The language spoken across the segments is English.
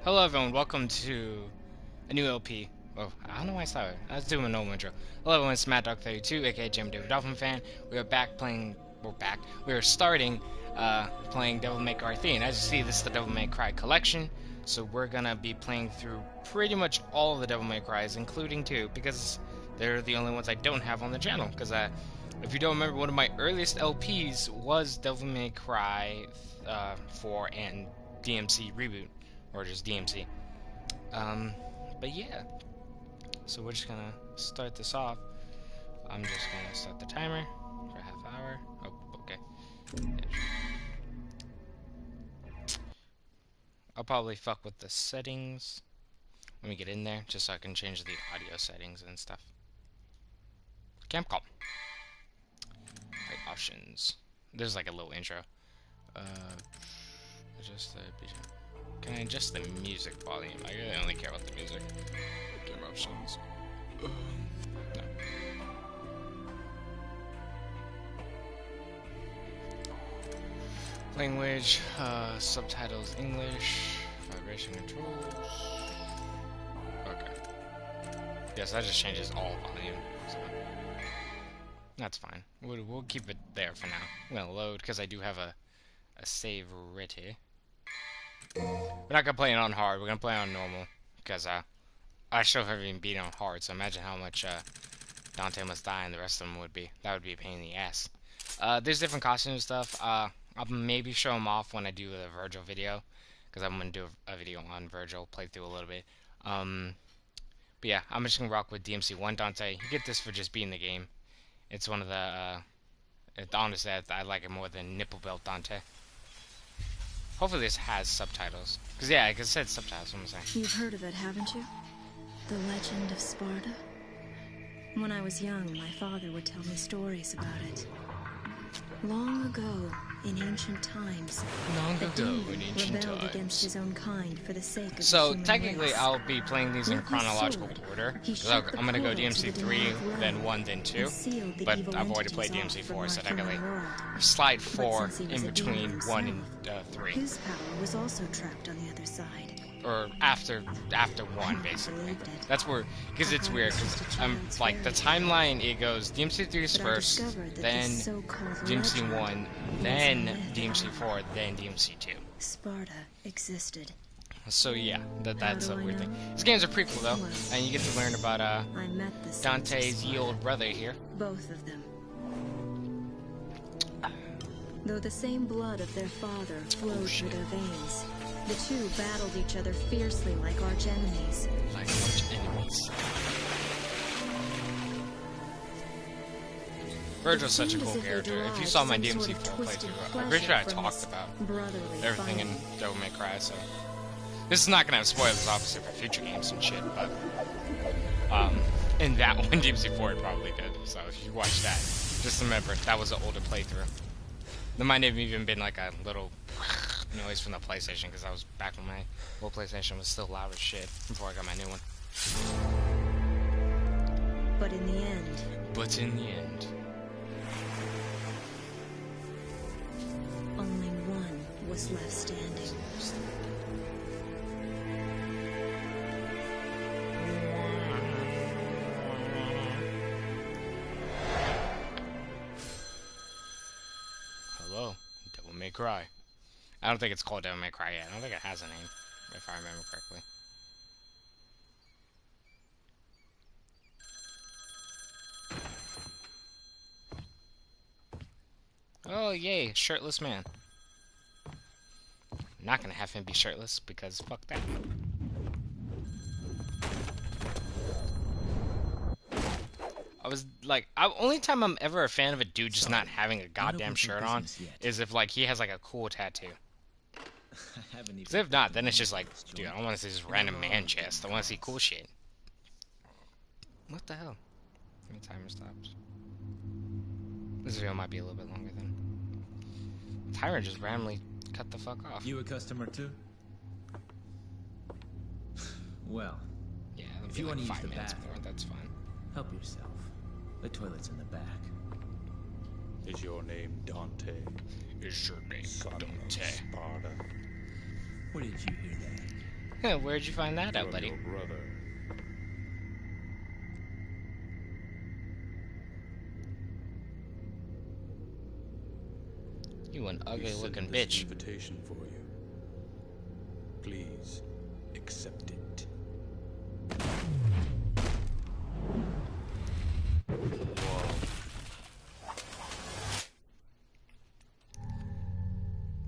Hello everyone, welcome to a new LP. Oh, I don't know why I started. I was doing a normal intro. Hello everyone, it's MattDog32, aka Jim David Dolphin fan. We are back playing, we're back. We are starting playing Devil May Cry 3. And as you see, this is the Devil May Cry collection. So we're gonna be playing through pretty much all of the Devil May Cries, including 2, because they're the only ones I don't have on the channel. Because if you don't remember, one of my earliest LPs was Devil May Cry 4 and DMC Reboot. Or just DMC. But yeah. So we're just gonna start this off. I'm just gonna set the timer for a half hour. Oh, okay. I'll probably fuck with the settings when we get in there, just so I can change the audio settings and stuff. Camcom. Right, options. There's like a little intro. Adjust the BGM. Can I adjust the music volume? I really only care about the music. Game options. No. Language, subtitles English, vibration controls. Okay. Yes, that just changes all volume. So that's fine. We'll keep it there for now. I'm gonna load because I do have a save ready. We're not gonna play it on hard. We're gonna play it on normal because I still haven't even beat on hard. So imagine how much Dante must die and the rest of them would be. That would be a pain in the ass. There's different costumes and stuff. I'll maybe show them off when I do the Virgil video, because I'm gonna do a video on Virgil, play through a little bit. But yeah, I'm just gonna rock with DMC1 Dante. You get this for just being the game. It's one of the honestly, I like it more than Nipple Belt Dante. Hopefully this has subtitles. Because yeah, like I said subtitles, what I'm saying. You've heard of it, haven't you? The Legend of Sparta? When I was young, my father would tell me stories about it. Long ago, in ancient times, rebelled against his own kind for the sake of the human technically, race. I'll be playing these in With his chronological sword, order. he So shut the I'm gonna go portal to DMC the 3, demonic then realm, 1, then 2. and sealed the But evil I've already played entities DMC off 4, so from I our can human world. slide But 4 since he in was a between demon 1 himself, and 3. his power was also trapped on the other side. Or after 1, basically. That's where, because it's weird, because like the timeline, it goes DMC 3 is first, then DMC 1, then DMC 4, then DMC 2. Sparta existed. So yeah, that's a weird thing. This game's a prequel though, and you get to learn about I met the Dante's ye old brother here. Both of them. Though the same blood of their father flowed through their veins, the two battled each other fiercely like arch enemies. Like arch enemies. Virgil's such a cool character. If you saw my DMC4 playthrough, I'm pretty sure I talked about everything in Devil May Cry, so... This is not gonna have spoilers, obviously, for future games and shit, but... in that one, DMC4 it probably did, so if you watch that, just remember, that was an older playthrough. There might have even been like a little noise from the PlayStation, because I was back when my old PlayStation was still loud as shit, before I got my new one. But in the end... only one was left standing. Hello, Devil May Cry. I don't think it's called Devil May Cry yet. I don't think it has a name, if I remember correctly. Oh, yay, shirtless man. I'm not gonna have him be shirtless, because fuck that. I was like, only time I'm ever a fan of a dude just not having a goddamn shirt on is if like he has like a cool tattoo. Because if not, then it's just like, dude, I don't want to see this random man chest. I want to see cool shit. What the hell? When the timer stops. This video might be a little bit longer than. Tyra just randomly cut the fuck off. You a customer too? Well, Yeah, if you want to use 5 the minutes bathroom, more, that's fine. help yourself. The toilet's in the back. Is your name Dante? Is your name Son of Dante? Sparta? Where did you hear that? Where'd you find that out, From buddy? your brother. You an He ugly sent looking this bitch. invitation for you. Please accept it.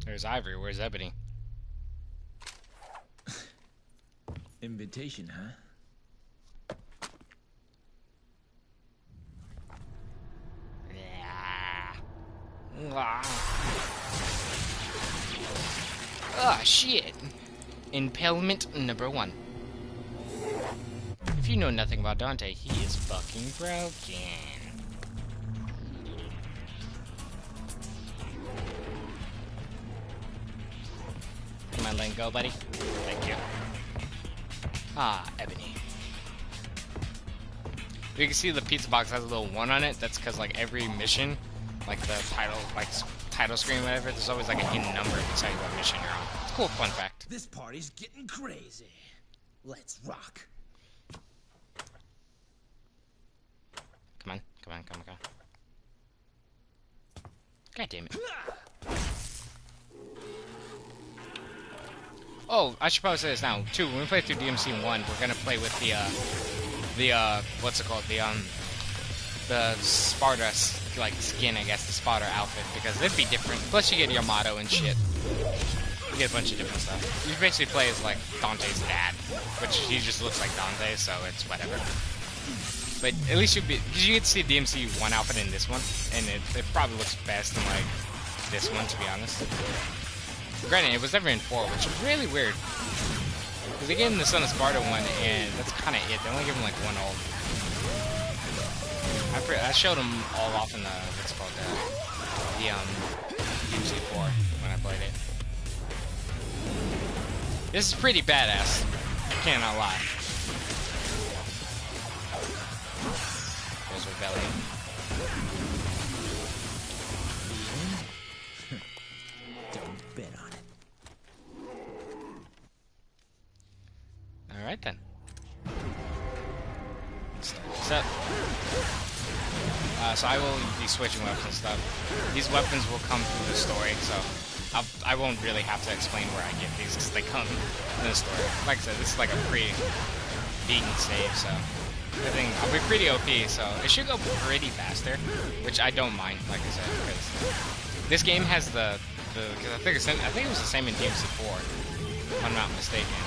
There's Ivory. Where's Ebony? Invitation, huh? Yeah. Ah, shit. Impalement number 1. If you know nothing about Dante, he is fucking broken. Am I letting go, buddy? Thank you. Ah, Ebony. You can see the pizza box has a little 1 on it. That's because, like, every mission, like the title, like title screen, whatever, there's always like a hidden number to tell you what mission you're on. It's a cool fun fact. This party's getting crazy. Let's rock. Come on, come on, come on, come on. God damn it. Oh, I should probably say this now. 2, when we play through DMC 1, we're gonna play with the what's it called? The Sparta, like, skin, I guess, the Sparta outfit, because it'd be different. Plus you get your motto and shit. You get a bunch of different stuff. You basically play as, like, Dante's dad, which he just looks like Dante, so it's whatever. But at least you'll be, because you get to see DMC 1 outfit in this one, and it probably looks best in, like, this one, to be honest. Granted, it was never in 4, which is really weird. Because they gave him the Son of Sparta one, and that's kind of it. They only give him, like, 1 ult. I showed them all off in the, what's it called, the DMC4 when I played it. This is pretty badass. I cannot lie. There's Rebellion. Don't bet on it. Alright then. Let's start this up. So I will be switching weapons and stuff. These weapons will come through the story, so I won't really have to explain where I get these because they come in the story. Like I said, this is like a pre-beaten save, so everything, I'll be pretty OP, so it should go pretty faster, which I don't mind, like I said, because this game has because I think it was the same in DMC4, if I'm not mistaken,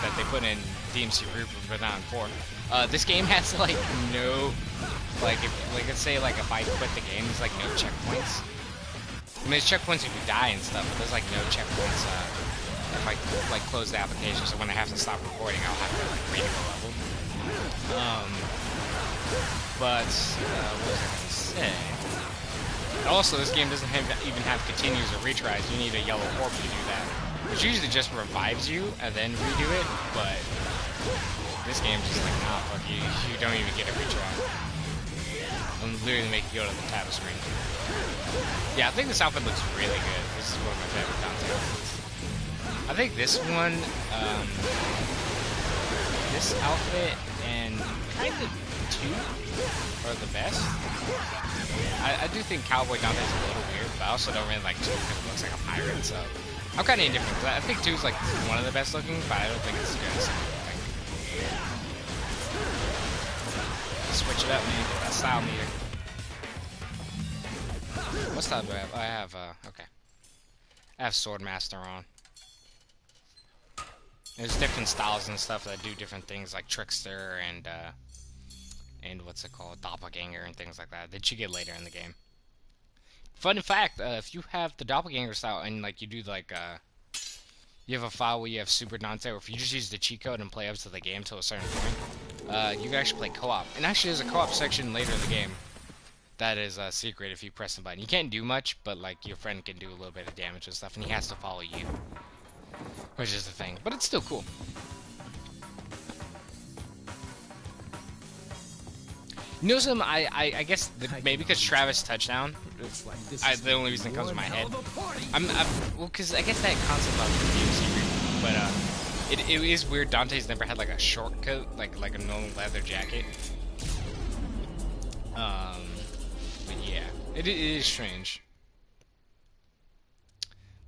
that they put in DMC Reaper but not in 4. This game has like no, like let's say like if I quit the game, there's like no checkpoints. I mean, there's checkpoints if you die and stuff, but there's like no checkpoints if I like close the application. So when I have to stop recording, I'll have to like read a level. But what was I gonna say? Also, this game doesn't even have continues or retries. You need a yellow orb to do that, which usually just revives you and then redo it. But this game's just like, nah, fuck you. You don't even get a retry. I'm literally make you go to the title screen. Yeah, I think this outfit looks really good. This is one of my favorite Dante outfits. I think this one, this outfit and kind of 2 are the best. I do think Cowboy Dante's a little weird, but I also don't really like 2 because it looks like a pirate, so I'm kind of indifferent. I think 2 is like one of the best looking, but I don't think it's good. So switch it up, man. Get that style meter. What style do I have? I have, okay. I have Swordmaster on. There's different styles and stuff that do different things, like Trickster and what's it called, Doppelganger and things like that you get later in the game. Fun fact, if you have the Doppelganger style and like you do like you have a file where you have Super Dante, or if you just use the cheat code and play up to the game to a certain point, you can actually play co-op. And actually there's a co-op section later in the game that is secret if you press the button. You can't do much, but like your friend can do a little bit of damage and stuff, and he has to follow you, which is the thing. But it's still cool. You know something, I guess maybe because Travis touchdown, the only reason it comes to my head. Well, because I guess that concept about the DMC, but It is weird. Dante's never had like a short coat, like a normal leather jacket. But yeah, it is strange.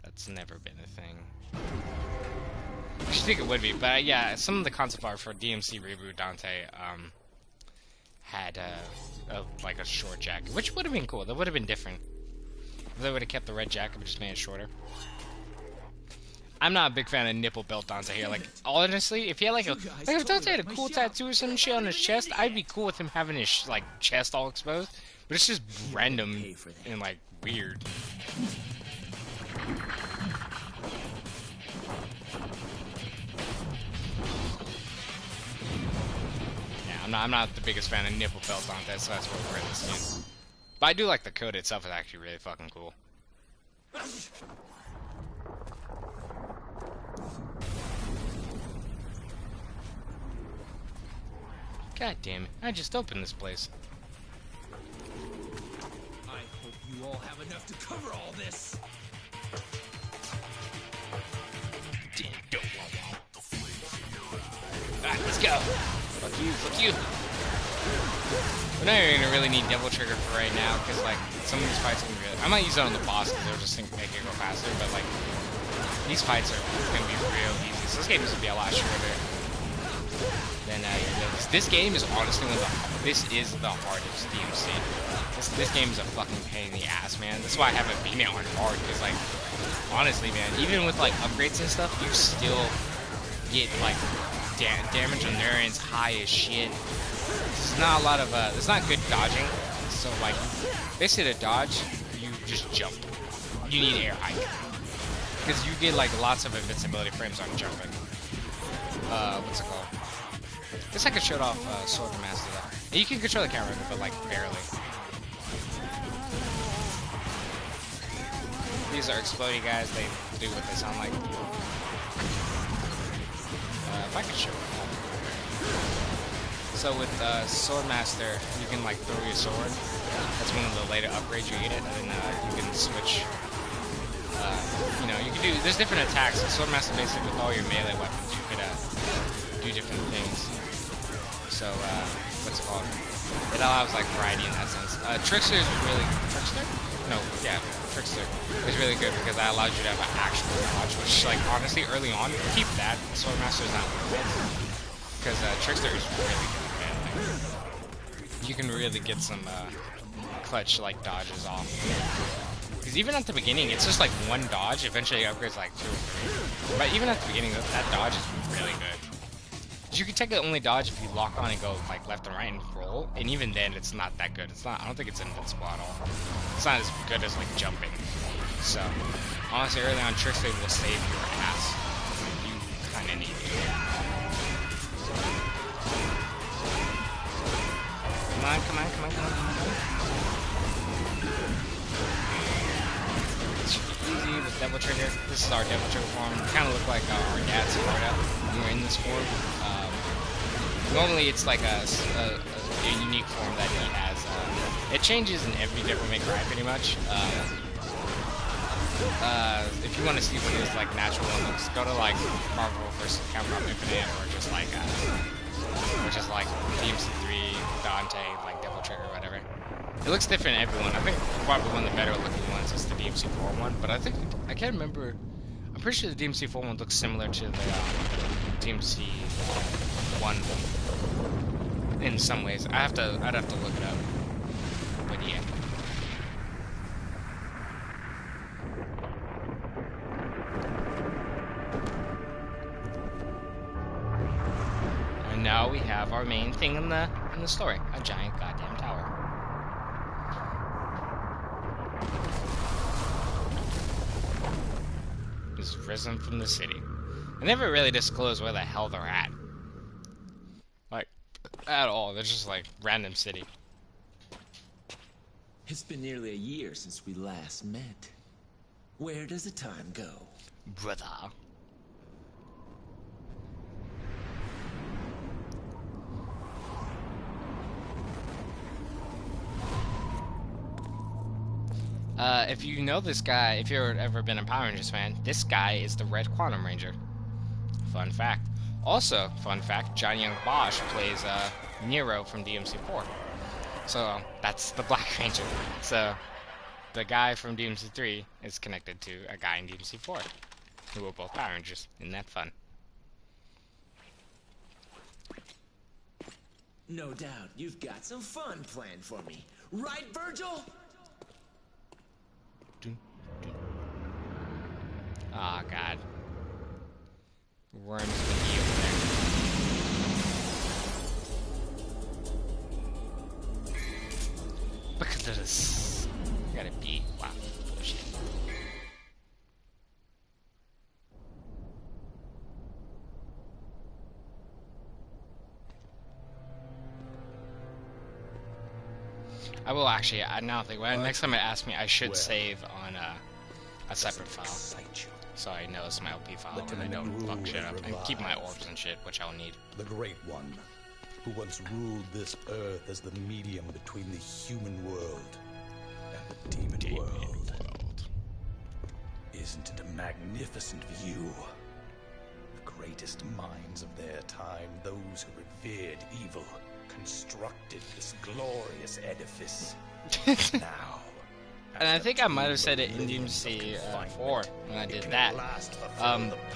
That's never been a thing. I should think it would be, but yeah, some of the concept art for DMC Reboot Dante had like a short jacket, which would have been cool. That would have been different if they would have kept the red jacket but just made it shorter. I'm not a big fan of nipple belt Dante here. Like, honestly, if he had like if Dante had a cool tattoo or some shit on his chest, I'd be cool with him having his like chest all exposed. But it's just random and like weird. Yeah, I'm not the biggest fan of nipple belt Dante, so that's what we're in this game. But I do like the code itself. Is actually really fucking cool. God damn it, I just opened this place. I hope you all have enough to cover all this. Alright, let's go. Fuck you, fuck you. We're not even gonna really need Devil Trigger for right now, because like, some of these fights are gonna be good. I might use it on the boss, because they'll just make it go faster, but like, these fights are gonna be real easy. So this game is gonna be a lot shorter. Then this game is honestly this is the hardest DMC. This game is a fucking pain in the ass, man. That's why I haven't beaten it on hard, because like, honestly, man, even with like upgrades and stuff, you still get like damage endurance high as shit. There's not a lot of there's not good dodging. So like, basically to dodge, you just jump. You need air hike, because you get like lots of invincibility frames on jumping. What's it called? I guess I could show it off Sword Master though. And you can control the camera, but like barely. These are exploding guys. They do what they sound like. If I could show it off. So with Sword Master, you can like throw your sword. That's one of the later upgrades you get it, and you can switch. You know, you can do. There's different attacks. Sword Master basically with all your melee weapons, you could do different things. So, what's it called? It allows, like, variety in that sense. Trickster is really... Trickster? No, yeah, Trickster is really good because that allows you to have an actual dodge, which, like, honestly, early on, keep that. Sword Master is not worth it. Because Trickster is really good, man. Like, you can really get some clutch, like, dodges off. Because even at the beginning, it's just, like, one dodge. Eventually, it upgrades, like, 2 or 3. But even at the beginning, that dodge is really good. You can take the only dodge if you lock on and go like left and right and roll, and even then it's not that good. It's not. I don't think it's invincible at all. It's not as good as like jumping. So honestly, early on, Trickster will save your ass. You kind of need it. Come on, come on, come on, come on, come on. It's easy with Devil Trigger. This is our Devil Trigger form. Kind of look like our dad's Sparta when we're in this form. Normally it's like a unique form that he has. It changes in every Devil May Cry pretty much. If you want to see what his like natural one looks, go to like Marvel vs. Capcom Infinite, or just like DMC3, Dante, like Devil Trigger, or whatever. It looks different in everyone. I think probably one of the better looking ones is the DMC4 one, but I can't remember. I'm pretty sure the DMC4 one looks similar to the DMC1 in some ways. I'd have to look it up. But yeah. And now we have our main thing in the story, a giant goddamn tower. Is risen from the city. They never really disclose where the hell they're at. Like, at all. They're just like random city. It's been nearly a year since we last met. Where does the time go? Brother. If you know this guy, if you've ever been a Power Rangers fan, this guy is the Red Quantum Ranger Fun fact. Also, fun fact, Johnny Young Bosch plays Nero from DMC4. So, that's the Black Ranger. So, the guy from DMC3 is connected to a guy in DMC4, who were both Power Rangers. Isn't that fun? No doubt you've got some fun planned for me. Right, Virgil? Oh, God. Worms with you over there. Look at this. You gotta be. Wow. Bullshit. I will actually, now think, well, next time it asks me, I should save on a separate file. So I know it's my LP file and I don't fuck shit up. And keep my orbs and shit, which I'll need. The Great One, who once ruled this earth as the medium between the human world and the demon world. Isn't it a magnificent view? The greatest minds of their time, those who revered evil, constructed this glorious edifice. Now, and I think I might have said it in DMC 4 when I did that.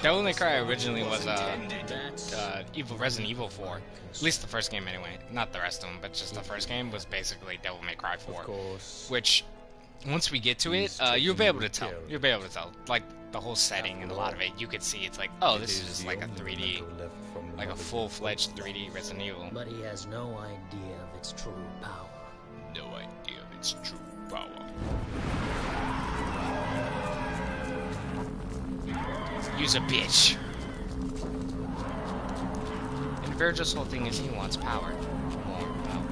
Devil May Cry originally was Resident Evil 4. At least the first game anyway. Not the rest of them, but just the first game was basically Devil May Cry 4. Which, once we get to it, you'll be able to tell. You'll be able to tell. Like, the whole setting and a lot of it, you could see it's like, oh, this is just like a 3D, like a full-fledged 3D Resident Evil. But he has no idea of its true power. No idea of its true power. Use a bitch. And Virgil's whole thing is he wants power. More power.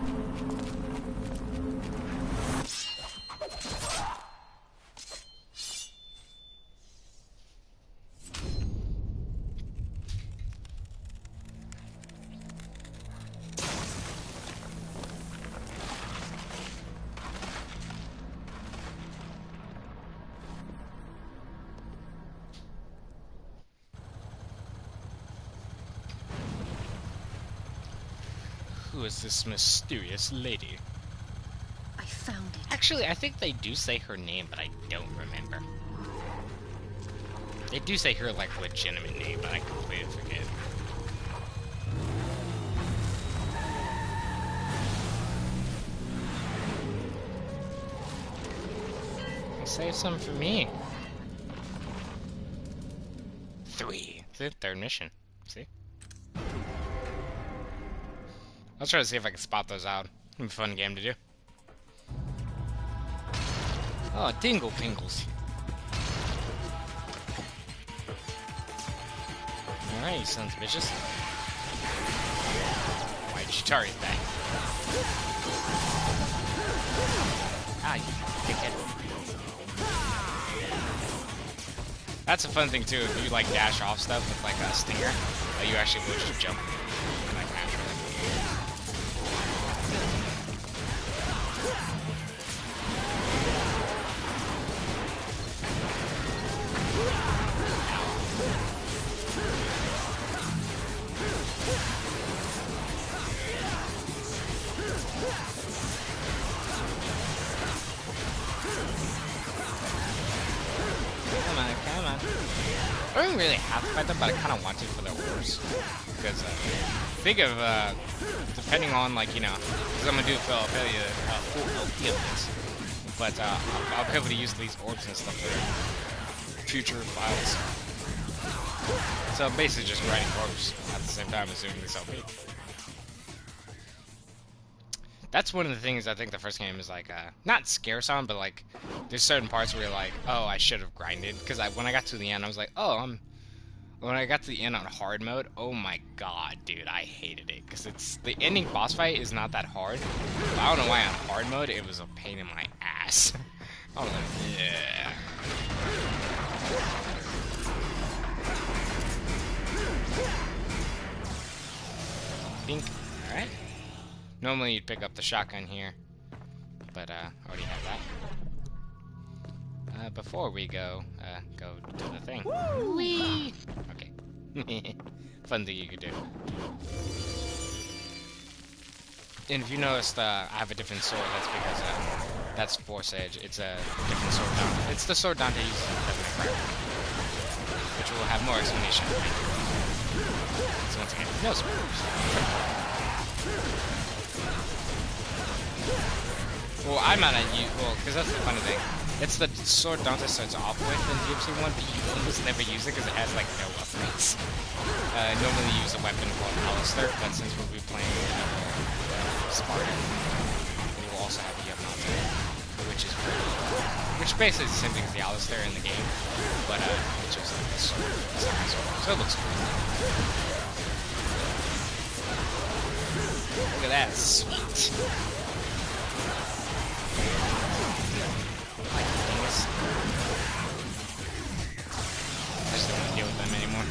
Who is this mysterious lady? I found it. Actually, I think they do say her name, but I don't remember. They do say her, like, legitimate name, but I completely forget. Save some for me. 3. The third mission. See? I'll try to see if I can spot those out. It'll be a fun game to do. Oh, Dingle Pingles. Alright, you sons of bitches. Why'd you target that? Ah, you dickhead. That's a fun thing too, if you like dash off stuff with like a stinger, you actually will just jump like naturally. I don't really have to fight them, but I kind of want to for the orbs. Because, think of, depending on, like, you know, because I'm going to do it for full LP of this. But, I'll be able to use these orbs and stuff for future files. So, basically just writing orbs at the same time as doing this LP. That's one of the things I think the first game is like, not scare sound, but like, there's certain parts where you're like, oh, I should have grinded. Because when I got to the end, I was like, oh, when I got to the end on hard mode, oh my god, dude, I hated it. Because the ending boss fight is not that hard. But I don't know why on hard mode, it was a pain in my ass. I was like, yeah. Pink, alright. Normally you'd pick up the shotgun here, but I already have that. Before we go, go to the thing. Whee! Okay. fun thing you could do. And if you noticed, I have a different sword. That's because that's Force Edge. It's a different sword. It's the sword Dante uses in Devil May Cry, which will have more explanation. So once again, no spoilers. Well, I'm not at you. Well, because that's the funny thing. It's the sword Dante starts off with in DMC1, but you almost never use it because it has like no upgrades. Normally you use a weapon called Alistair, but since we'll be playing Sparta, we will also have Yamata, which basically is the same thing as the Alistair in the game, but it's just like the sword, so it looks cool. Look at that, sweet. I just don't want to deal with them anymore.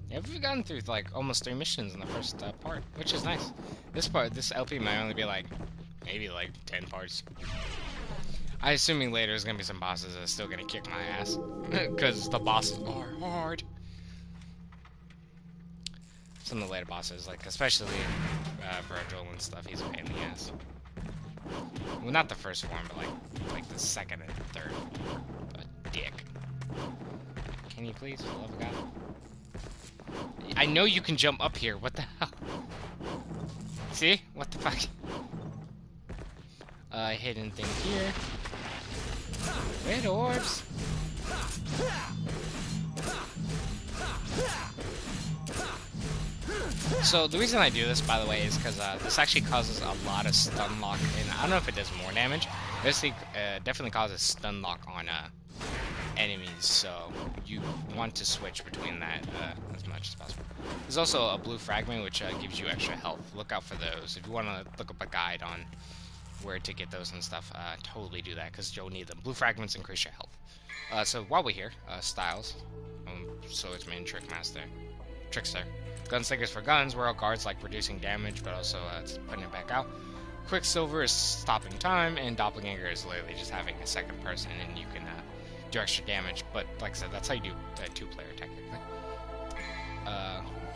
Yeah, we've gotten through like almost 3 missions in the first part, which is nice. This LP might only be like, maybe like 10 parts. I'm assuming later there's gonna be some bosses that are still gonna kick my ass, because the bosses are hard. Some of the later bosses, like especially Virgil and stuff, he's a pain in the ass. Well, not the first form, but like the second and third. A dick. Can you please, for the love of God? I know you can jump up here. What the hell? See? What the fuck? Hidden thing here. Red orbs. So the reason I do this, by the way, is because this actually causes a lot of stun lock, and I don't know if it does more damage. This definitely causes stun lock on enemies, so you want to switch between that as much as possible. There's also a blue fragment, which gives you extra health. Look out for those. If you want to look up a guide on where to get those and stuff, totally do that, because you'll need them. Blue fragments increase your health. So while we're here, Styles, Swordsman, Trickster. Gunslingers for guns, Royal Guard's like reducing damage, but also it's putting it back out. Quicksilver is stopping time, and Doppelganger is literally just having a second person, and you can do extra damage. But like I said, that's how you do a 2-player technically.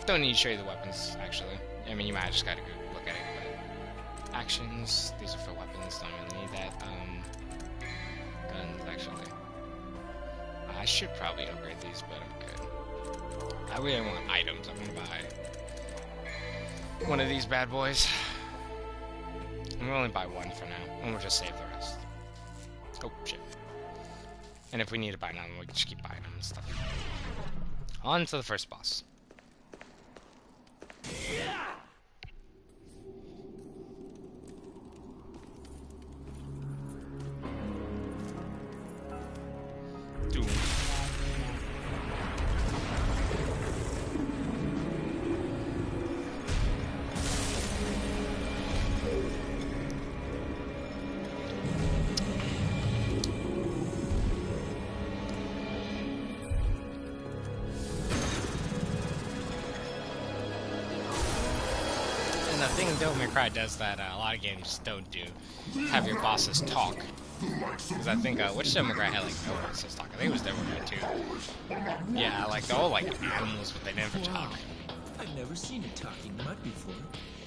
Don't need to show you the weapons, actually. I mean, you might have just got to go look at it, but actions, these are for weapons, don't really need that. Guns, actually. I should probably upgrade these, but I'm good. I really want items. I'm gonna buy one of these bad boys. I'm gonna only buy one for now, and we'll just save the rest. Oh, shit. And if we need to buy another one, we can just keep buying them and stuff. On to the first boss. Doom. The thing Devil May Cry does that a lot of games don't do, have your bosses talk. Because I think, which Devil May Cry had like no bosses talk? I think it was Devil May Cry 2. Yeah, like they're all like animals, but they never talk. I've never seen a talking mud before.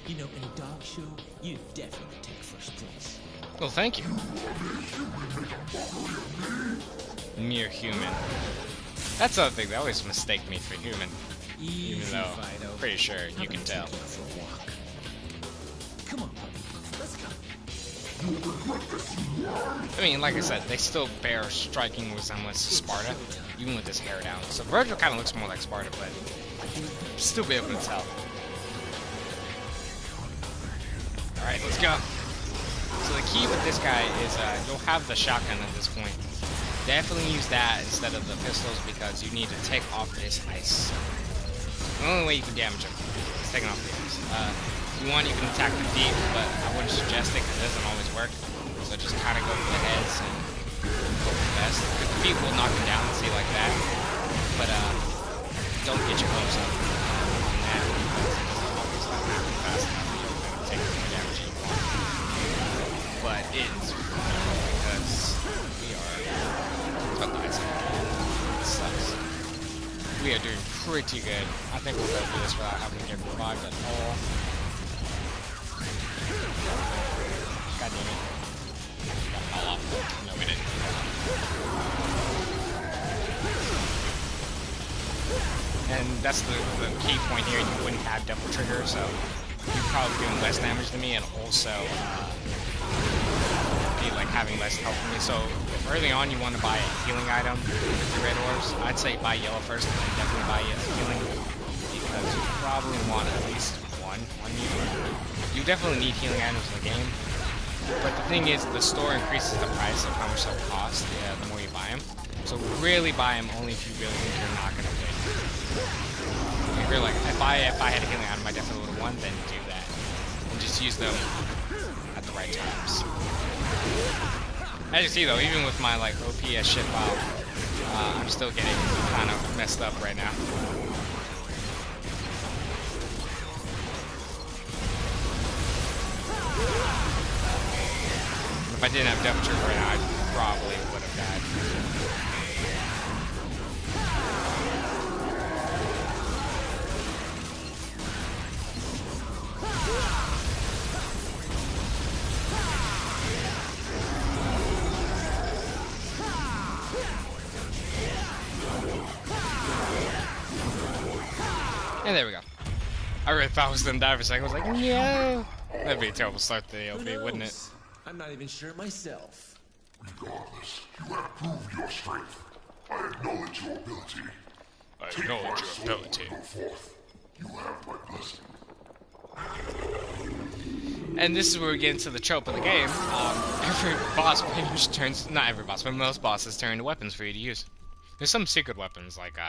You know, in a dog show, you definitely take first place. Well, thank you. Mere human. That's the other thing, they always mistake me for human. Even though I'm pretty sure you can tell. Come on, puppy. Let's go. I mean, like I said, they still bear striking resemblance to Sparta, even with his hair down. So Virgil kind of looks more like Sparta, but you'll still be able to tell. Alright, let's go. So the key with this guy is you'll have the shotgun at this point. Definitely use that instead of the pistols because you need to take off this ice. The only way you can damage him is taking off the ice. If you want, you can attack the feet, but I wouldn't suggest it because it doesn't always work. So just kind of go for the heads and hope for the best. The feet will knock him down, see, like that. But don't get your hopes up on that because it doesn't always happen fast enough that you're going to take the damage you want. But it is because we are... It sucks. We are doing too good. I think we'll go do this without having to get revived at all. God damn it. Got all off. No, we didn't. And that's the key point here. You wouldn't have Devil Trigger, so you're probably doing less damage than me, and also be like having less health than me. So early on, you want to buy a healing item with your red orbs. I'd say buy yellow first, and then definitely buy healing, because you probably want at least one on you. You definitely need healing items in the game, but the thing is, the store increases the price of how much they'll cost the more you buy them. So really buy them only if you really think you're not gonna win. If you're like, if I had a healing item, I definitely would have won. Then do that, and just use them at the right times. As you see though, even with my like OP as shit file, I'm still getting kind of messed up right now. If I didn't have Devil Trigger right now, I probably would have died. And there we go. I really thought I was gonna die for a second. I was like, no! That'd be a terrible start to the LB, wouldn't it? I'm not even sure myself. Regardless, you have proved your strength. I acknowledge your ability. I acknowledge your ability. Go forth. You have my blessing. And this is where we get into the trope of the game. Every boss pretty much turns, not every boss, but most bosses turn into weapons for you to use. There's some secret weapons like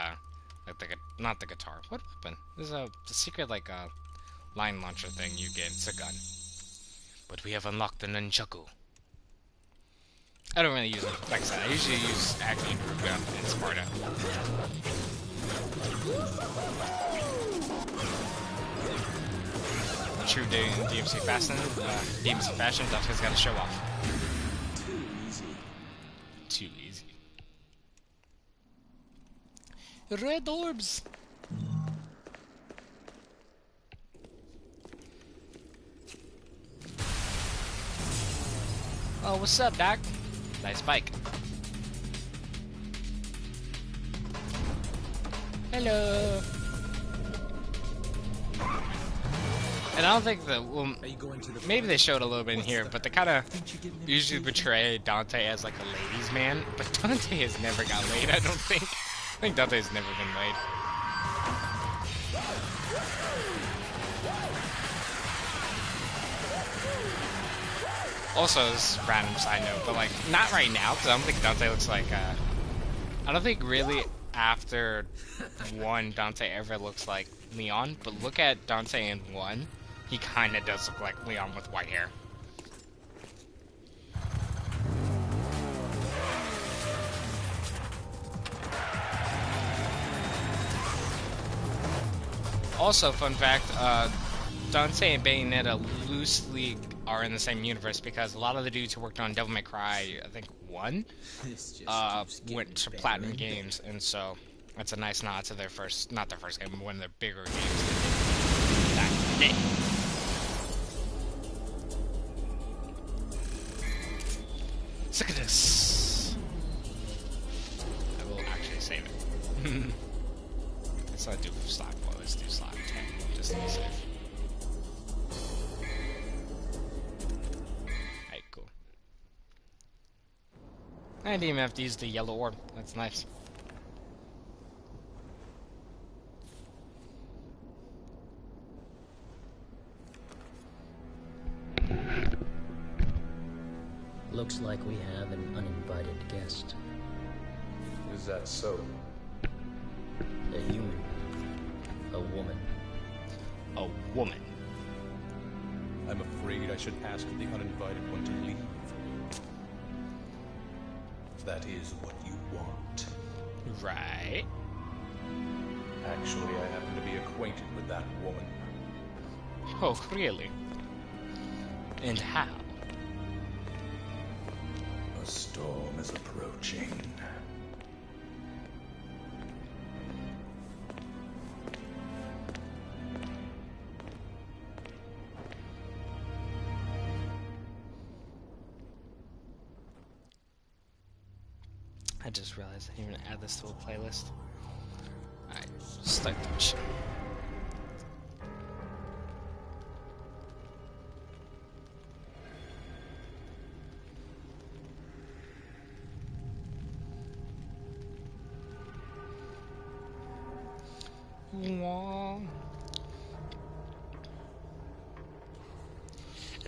not the guitar. What weapon? There's a secret like line launcher thing you get. It's a gun. But we have unlocked the nunchaku. I don't really use it. Like I said, I usually use actually Ruga and Sparta. True DMC fashion, Dante's got to show off. Too easy. Too easy. Red orbs! Oh, what's up, Doc? Nice bike. Hello! And I don't think that, well, maybe they showed a little bit in here, but they kind of usually portray Dante as like a ladies' man, but Dante has never got laid, I don't think. I think Dante's never been laid. Also, this random side note, but like, not right now, because I don't think Dante looks like, I don't think really after 1 Dante ever looks like Leon, but look at Dante in 1, he kinda does look like Leon with white hair. Also, fun fact, Dante and Bayonetta loosely are in the same universe because a lot of the dudes who worked on Devil May Cry, I think 1, went to Platinum Games, and so that's a nice nod to their first, not their first game, but one of their bigger games back in the day. Look at this. I will actually save it. Let's not do slap 4, let's do slap 10, just to be safe. Alright, cool. I didn't even have to use the yellow orb, that's nice. Looks like we have an uninvited guest. Is that so? A human. A woman. A woman. I'm afraid I should ask the uninvited one to leave. If that is what you want. Right. Actually, I happen to be acquainted with that woman. Oh, really? And how? A storm is approaching. I just realized I didn't even add this to a playlist. Alright, start the mission.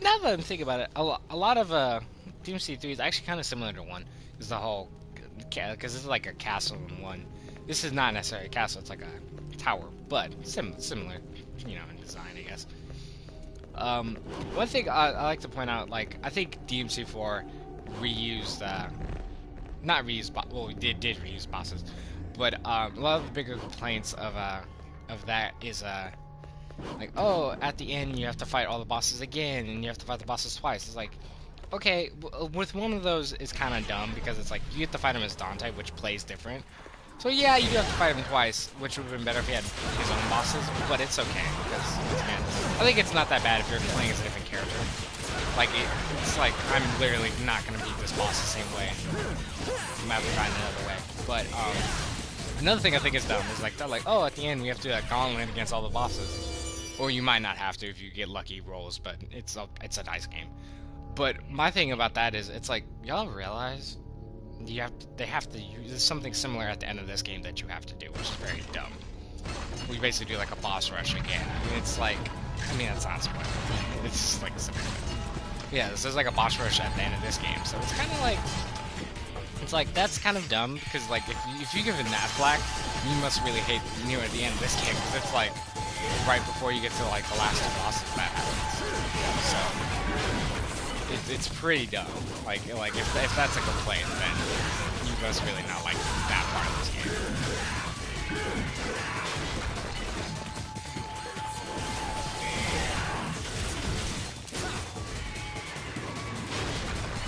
Now that I'm thinking about it, a lot of DMC3 is actually kind of similar to 1. Is the whole, because it's like a castle in 1. This is not necessarily a castle; it's like a tower, but similar, you know, in design, I guess. One thing I like to point out, like, I think DMC4 reused, not reused, well, it did reuse bosses, but a lot of the bigger complaints of that is like, oh, at the end you have to fight all the bosses again, and you have to fight the bosses twice. It's like, okay, with one of those, it's kind of dumb, because it's like, you have to fight him as Dante, which plays different. So yeah, you do have to fight him twice, which would have been better if he had his own bosses, but it's okay, because, man, I think it's not that bad if you're playing as a different character. Like, it's like, I'm literally not going to beat this boss the same way. I might have to try it another way. But, another thing I think is dumb is, like, they're like, oh, at the end we have to do that gauntlet against all the bosses. Or you might not have to if you get lucky rolls, but it's a dice game. But my thing about that is, it's like, y'all realize they have to use something similar at the end of this game that you have to do, which is very dumb. We basically do like a boss rush again. I mean, it's like, I mean, that's not spoiler. It's just like, yeah, this is like a boss rush at the end of this game, so it's kind of like, it's like, that's kind of dumb, because like, if you give it that flack, you must really hate Neo at the end of this game, because it's like, right before you get to like the last two bosses that happens. So it's pretty dumb. Like if that's a complaint, then you must really not like that part of this game.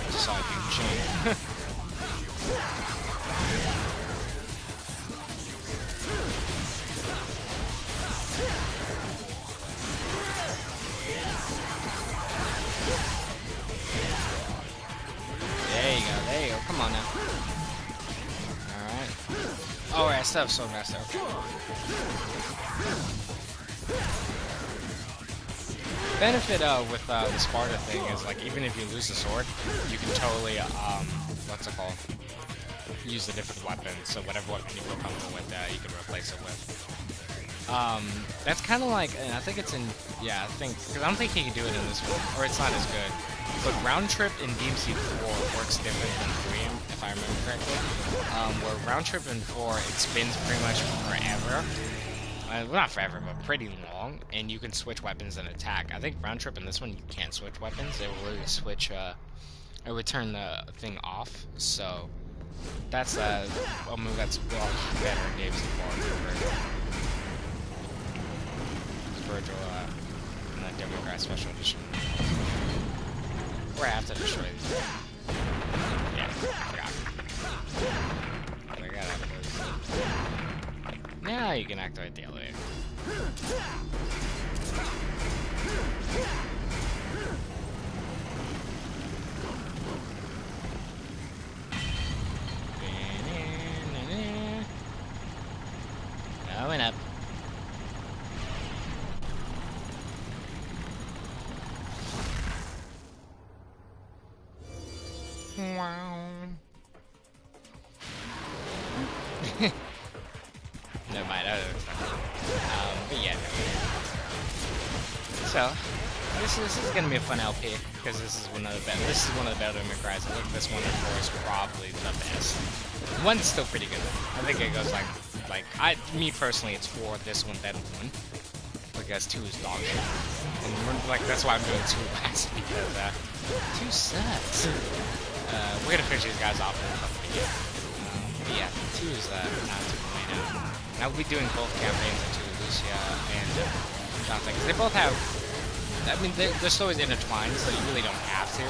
I just saw a dude chain. There you go, come on now. Alright. Oh, right, I still have so master. Okay. Benefit with the Sparta thing is, like, even if you lose the sword, you can totally, what's it called? Use a different weapon, so whatever weapon you feel comfortable with, you can replace it with. That's kind of like, I think it's in, yeah, because I don't think you can do it in this one, or it's not as good. But Round Trip in DMC4 works different than 3, if I remember correctly. Where Round Trip in 4, it spins pretty much forever. Well, not forever, but pretty long, and you can switch weapons and attack. I think Round Trip in this one, you can't switch weapons. It will really switch, it would turn the thing off, so that's a move that's a lot better in DMC4. Virgil, in the Democrat Special Edition. Where I have to destroy these. Yeah, forgot. I gotta have those. Now you can activate the elevator. Going up. Wow. Never mind, other stuff. But yeah. So, this is gonna be a fun LP because this is one of the better May Cries. I think this one, of course, probably the best. One's still pretty good. I think it goes like me personally, it's 4. This one, then 1. Because 2 is dog shit. And like that's why I'm doing 2 last because 2 sucks. We're gonna finish these guys off in a couple of videos. But yeah, 2 is not too great now. And I'll be doing both campaigns of 2, Lucia and Dante, because they both have. I mean, their stories intertwined, so you really don't have to.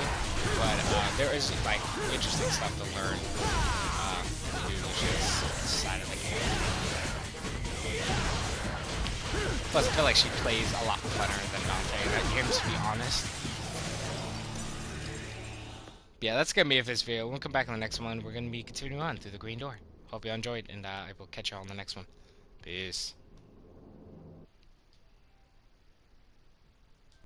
But there is like interesting stuff to learn. Lucia's side of the game. Plus, I feel like she plays a lot funner than Dante in that game, to be honest. yeah, that's gonna be it for this video. We'll come back in the next one. We're gonna be continuing on through the green door. Hope you enjoyed, and I will catch you all in the next one. Peace.